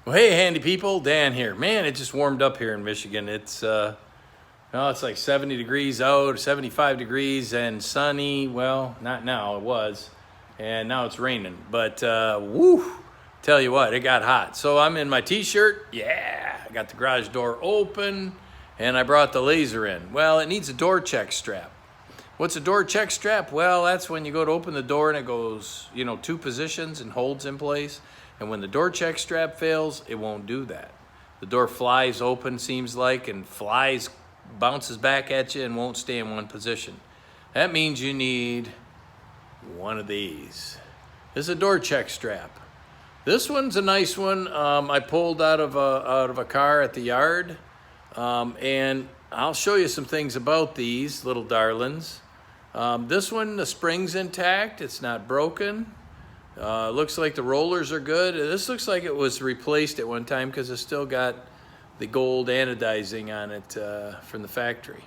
Well, hey, handy people, Dan here. Man, it just warmed up here in Michigan. It's it's like 70 degrees out, 75 degrees, and sunny. Well, not now, it was, and now it's raining. But woo, tell you what, it got hot. So I'm in my t-shirt. Yeah, I got the garage door open, and I brought the laser in. Well, it needs a door check strap. What's a door check strap? Well, that's when you go to open the door and it goes, two positions and holds in place. And when the door check strap fails, it won't do that. The door flies open, seems like, and bounces back at you and won't stay in one position. That means you need one of these. This is a door check strap. This one's a nice one. I pulled out of a car at the yard, and I'll show you some things about these little darlings. This one, the spring's intact. It's not broken. Looks like the rollers are good. This looks like it was replaced at one time because it's still got the gold anodizing on it from the factory.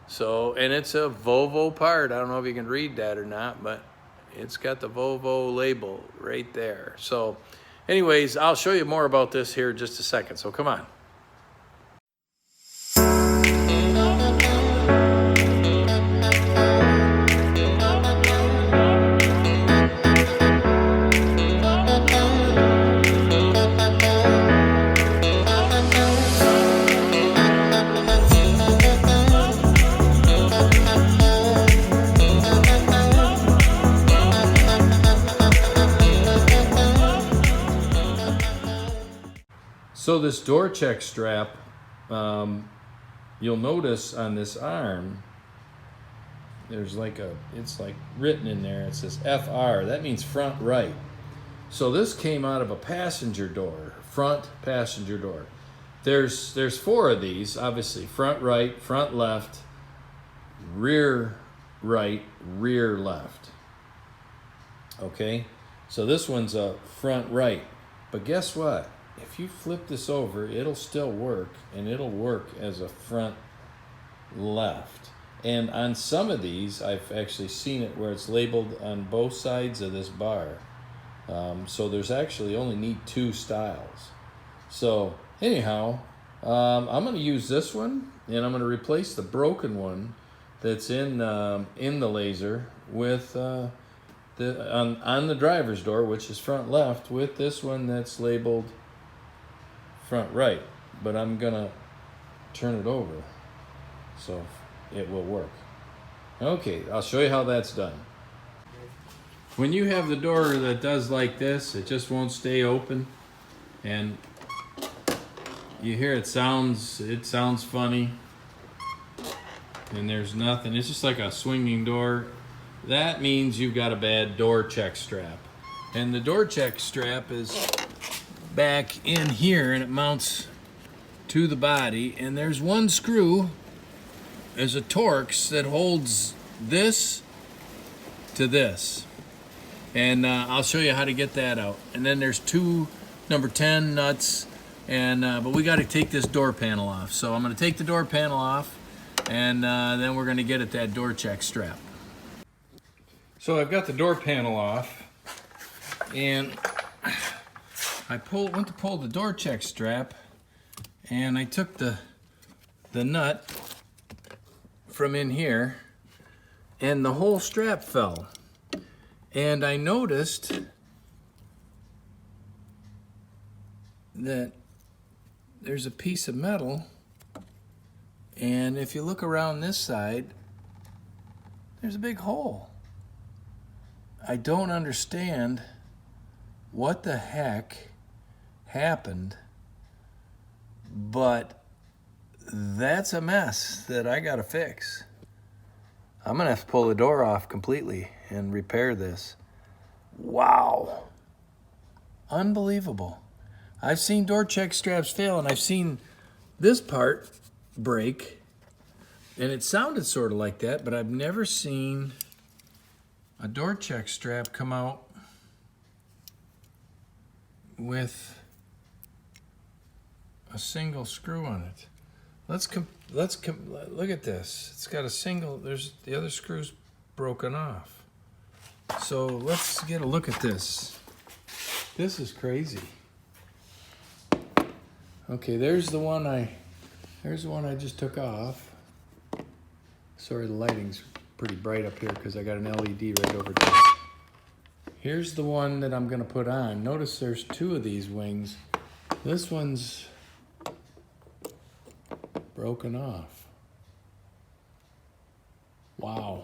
So, and it's a Volvo part. I don't know if you can read that or not, but it's got the Volvo label right there. So anyways, I'll show you more about this here in just a second. So come on. So this door check strap, you'll notice on this arm, there's it's like written in there, it says FR, that means front right. So this came out of a passenger door, front passenger door. There's four of these, obviously, front right, front left, rear right, rear left. Okay, so this one's a front right, but guess what? If you flip this over, it'll still work, and it'll work as a front left. And on some of these, I've actually seen it where it's labeled on both sides of this bar. So there's actually only need two styles. So anyhow, I'm going to use this one, and I'm going to replace the broken one that's in the laser with on the driver's door, which is front left, with this one that's labeled front right, but I'm gonna turn it over so it will work. Okay, I'll show you how that's done. When you have the door that does like this, it just won't stay open, and you hear it sounds funny, and there's nothing. It's just like a swinging door. That means you've got a bad door check strap, and the door check strap is back in here, and it mounts to the body, and there's one screw, there's a Torx that holds this to this, and I'll show you how to get that out. And then there's two number 10 nuts, and but we got to take this door panel off. So I'm going to take the door panel off, and then we're going to get at that door check strap. So I've got the door panel off, and I went to pull the door check strap, and I took the nut from in here, and the whole strap fell. And I noticed that there's a piece of metal, and if you look around this side, there's a big hole. I don't understand what the heck happened, but that's a mess that I gotta fix. I'm gonna have to pull the door off completely and repair this. Wow, unbelievable. I've seen door check straps fail, and I've seen this part break, and it sounded sort of like that, but I've never seen a door check strap come out with a single screw on it. Look at this. It's got a single, the other screw's broken off. So let's get a look at this. This is crazy. Okay, there's the one I just took off. Sorry, the lighting's pretty bright up here because I got an LED right over top. Here's the one that I'm gonna put on. Notice there's two of these wings. This one's broken off. Wow.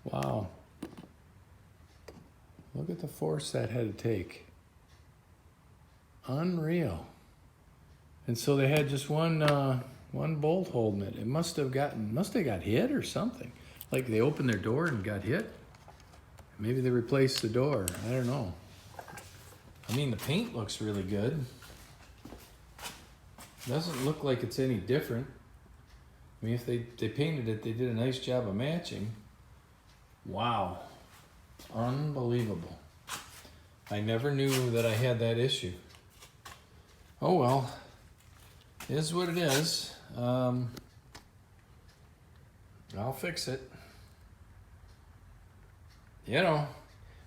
Wow. Look at the force that had to take. Unreal. And so they had just one bolt holding it. It must have got hit or something. Like they opened their door and got hit. Maybe they replaced the door. I don't know. I mean, the paint looks really good. Doesn't look like it's any different. I mean, if they painted it, they did a nice job of matching. Wow. Unbelievable. I never knew that I had that issue. Oh well, it is what it is. I'll fix it. You know,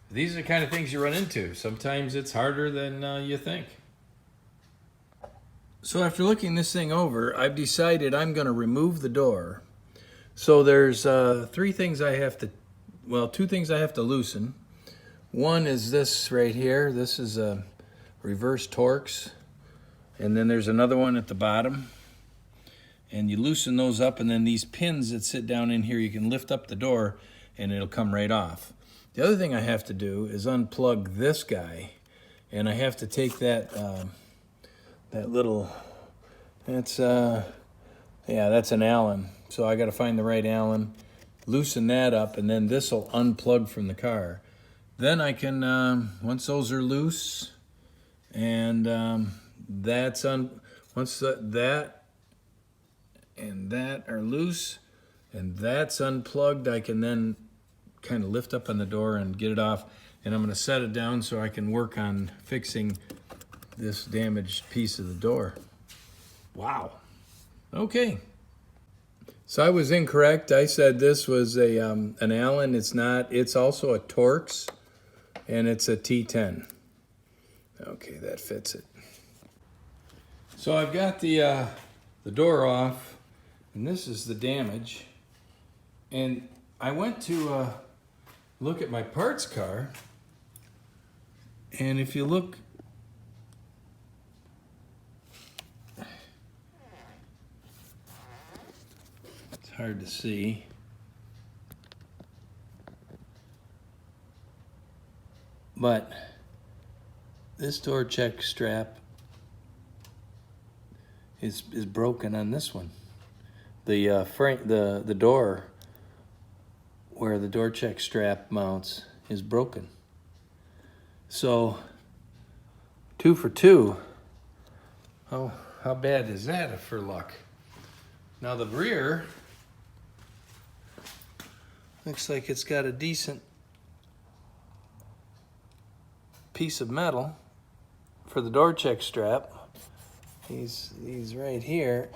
these are the kind of things you run into. Sometimes it's harder than you think. So after looking this thing over, I've decided I'm going to remove the door. So there's two things I have to loosen. One is this right here. This is a reverse Torx. And then there's another one at the bottom. And you loosen those up, and then these pins that sit down in here, you can lift up the door and it'll come right off. The other thing I have to do is unplug this guy. And I have to take that that's an Allen. So I got to find the right Allen, loosen that up, and then this will unplug from the car. Then I can, once those are loose, and once that and that are loose, and that's unplugged, I can then kind of lift up on the door and get it off. And I'm going to set it down so I can work on fixing this damaged piece of the door. Wow. Okay. So I was incorrect. I said this was an Allen. It's not. It's also a Torx, and it's a T10. Okay, that fits it. So I've got the door off, and this is the damage. And I went to look at my parts car, and if you look, it's hard to see. But this door check strap is broken on this one. The frame, the door where the door check strap mounts is broken. So 2 for 2. How bad is that for luck? Now the rear looks like it's got a decent piece of metal for the door check strap. He's right here.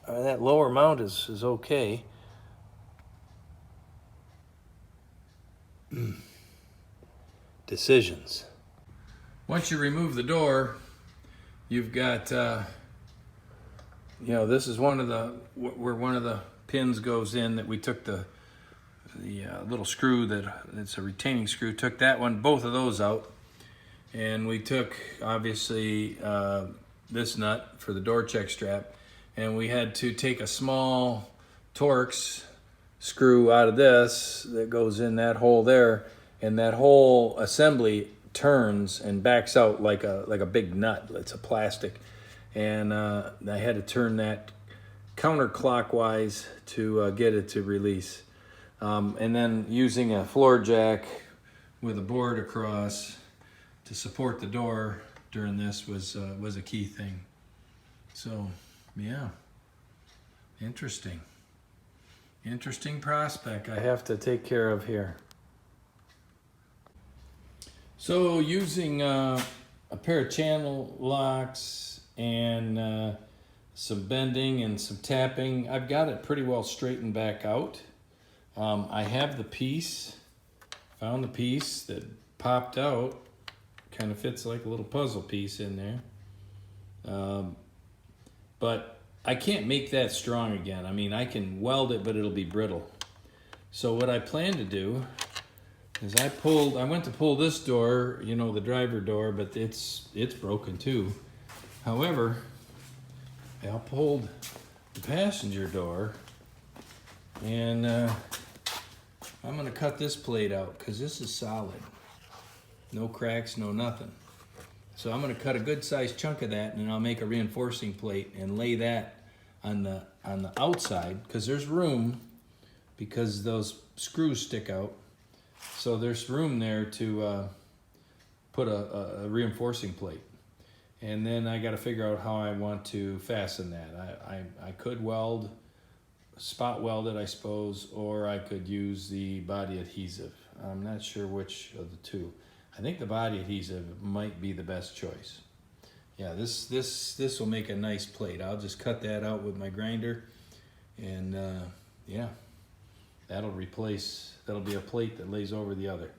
That lower mount is okay. Decisions. Once you remove the door, you've got, this is one of the, where one of the pins goes in that we took the little screw that's a retaining screw, took that one, both of those out. And we took, obviously, this nut for the door check strap, and we had to take a small Torx screw out of this that goes in that hole there, and that whole assembly turns and backs out like a big nut. It's a plastic, and I had to turn that counterclockwise to get it to release. And then using a floor jack with a board across to support the door during this was a key thing. So, yeah, interesting prospect I have to take care of here. So using a pair of channel locks and some bending and some tapping, I've got it pretty well straightened back out. I have the piece, found the piece that popped out Kind of fits like a little puzzle piece in there. But I can't make that strong again. I mean, I can weld it, but it'll be brittle. So what I plan to do is I went to pull this door, you know, the driver door, but it's broken too. However, I pulled the passenger door, and I'm gonna cut this plate out because this is solid. No cracks, no nothing. So I'm gonna cut a good sized chunk of that, and then I'll make a reinforcing plate and lay that on the outside, because there's room, because those screws stick out. So there's room there to put a reinforcing plate. And then I got to figure out how I want to fasten that. I could spot weld it, I suppose, or I could use the body adhesive. I'm not sure which of the two. I think the body adhesive might be the best choice. Yeah, this will make a nice plate. I'll just cut that out with my grinder, and yeah, that'll be a plate that lays over the other.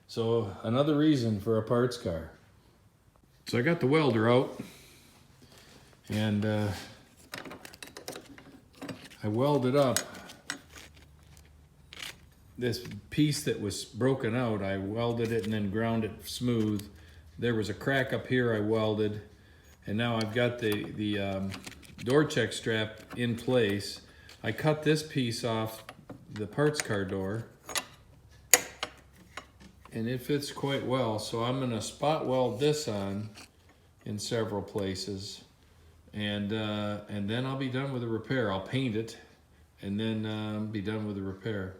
So another reason for a parts car. So I got the welder out, and I welded up this piece that was broken out. I welded it and then ground it smooth. There was a crack up here I welded, and now I've got the door check strap in place. I cut this piece off the parts car door, and it fits quite well. So I'm gonna spot weld this on in several places, and then I'll be done with the repair. I'll paint it, and then be done with the repair.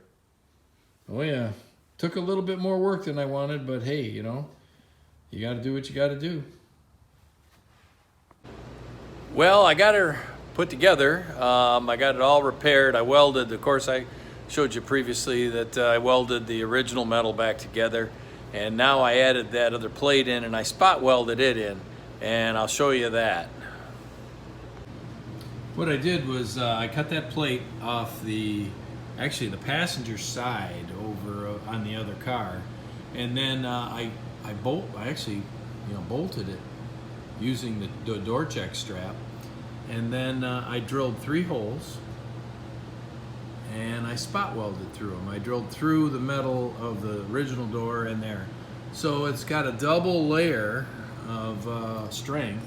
Oh yeah, took a little bit more work than I wanted, but hey, you know, you got to do what you got to do. Well, I got her put together. I got it all repaired. I welded, of course, I showed you previously that I welded the original metal back together, and now I added that other plate in, and I spot welded it in, and I'll show you that. What I did was I cut that plate off actually the passenger side over on the other car, and then I actually bolted it using the door check strap, and then I drilled 3 holes, and I spot welded through them. I drilled through the metal of the original door in there, so it's got a double layer of strength.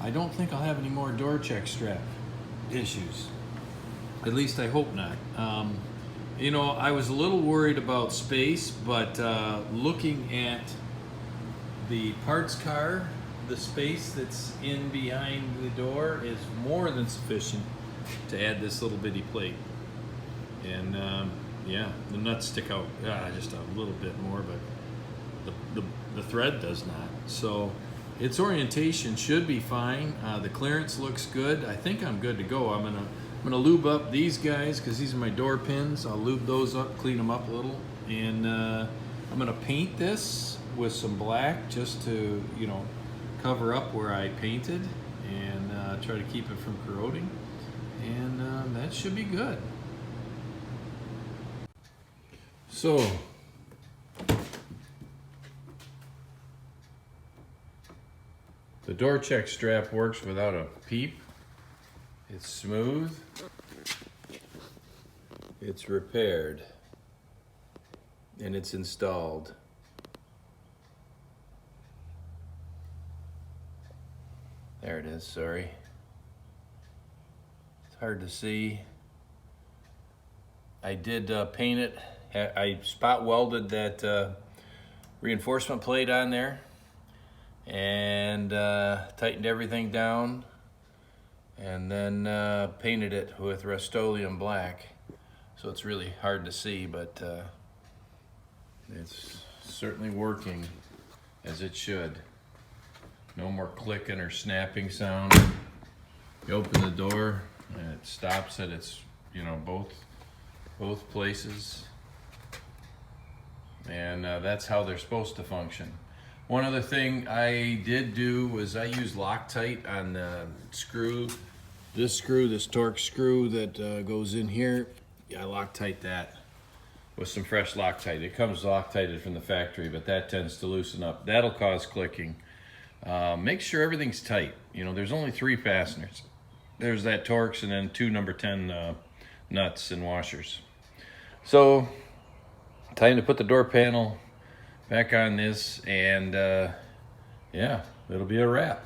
I don't think I'll have any more door check strap issues. At least I hope not. You know, I was a little worried about space, but looking at the parts car, the space that's in behind the door is more than sufficient to add this little bitty plate. And yeah, the nuts stick out just a little bit more, but the thread does not. So its orientation should be fine. The clearance looks good. I think I'm good to go. I'm gonna lube up these guys because these are my door pins. I'll lube those up, clean them up a little, and I'm gonna paint this with some black just to, you know, cover up where I painted, and try to keep it from corroding, and that should be good. So the door check strap works without a peep. It's smooth, it's repaired, and it's installed. There it is, sorry. It's hard to see. I did paint it. I spot welded that reinforcement plate on there, and tightened everything down, and then painted it with Rust-Oleum black. So it's really hard to see, but it's certainly working as it should. No more clicking or snapping sound. You open the door and it stops at its, you know, both places. And that's how they're supposed to function. One other thing I did do was I used Loctite on the screw. This torque screw that goes in here. Yeah, I Loctite that. with some fresh Loctite. It comes Loctited from the factory, but that tends to loosen up. That'll cause clicking. Make sure everything's tight. You know, there's only 3 fasteners. There's that Torx and then 2 number 10 nuts and washers. So, time to put the door panel back on this, and yeah, it'll be a wrap.